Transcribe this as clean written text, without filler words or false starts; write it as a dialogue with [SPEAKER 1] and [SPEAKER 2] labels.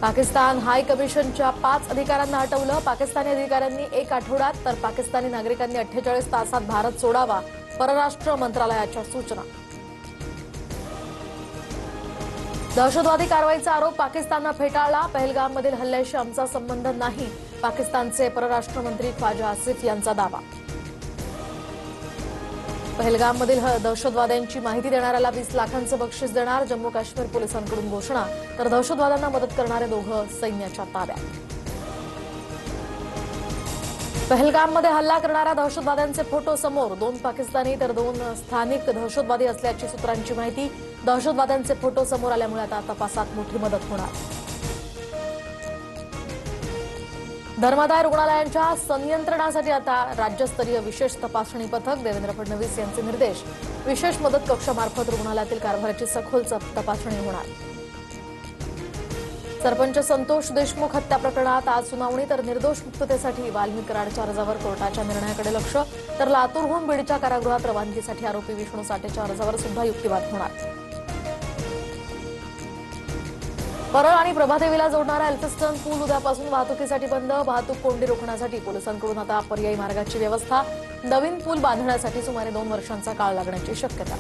[SPEAKER 1] पाकिस्तान हाय कमिशनच्या 5 अधिकाऱ्यांना हटवलं। पाकिस्तानी अधिकाऱ्यांनी 1 आठवड्यात तर पाकिस्तानी नागरिकांनी 48 तासात भारत सोडावा, परराष्ट्र मंत्रालयाच्या सूचना। दहशतवादी कारवाईचा आरोप पाकिस्ताननं फेटाळला। पहलगाममधील हल्ल्याशी आमचा संबंध नाही, पाकिस्तानचे परराष्ट्र मंत्री ख्वाजा आसिफ यांचा दावा। पहलगाममधील दहशतवाद्यांची माहिती देणाऱ्याला 20 लाखांचं बक्षीस देणार, जम्मू काश्मीर पोलिसांकडून घोषणा। तर दहशतवाद्यांना मदत करणारे दोघं सैन्याच्या ताब्यात। पहलगाममध्ये हल्ला करणाऱ्या दहशतवाद्यांचे फोटो समोर, 2 पाकिस्तानी तर 2 स्थानिक दहशतवादी असल्याची सूत्रांची माहिती। दहशतवाद्यांचे फोटो समोर आल्यामुळे आता तपासात मोठी मदत होणार। धर्मादाय रुग्णालयांच्या संनियंत्रणासाठी आता राज्यस्तरीय विशेष तपासणी पथक। देवेंद्र फडणवीस यांचे निर्देश। विशेष मदत कक्षामार्फत रुग्णालयातील कारभाराची सखोल तपासणी होणार। सरपंच संतोष देशमुख हत्या प्रकरणात आज सुनावणी, तर निर्दोष मुक्ततेसाठी वाल्मिक कराडच्या अर्जावर कोर्टाच्या निर्णयाकडे लक्ष। तर लातूरहून बीडच्या कारागृहात रवानगीसाठी आरोपी विष्णू साठेच्या अर्जावर सुद्धा युक्तिवाद होणार। परळ आणि प्रभादेवीला जोडणारा एल्फिस्टन पूल उद्यापासून वाहतुकीसाठी बंद। वाहतूक कोंडी रोखण्यासाठी पोलिसांकडून आता पर्यायी मार्गाची व्यवस्था। नवीन पूल बांधण्यासाठी सुमारे 2 वर्षांचा काळ लागण्याची शक्यता।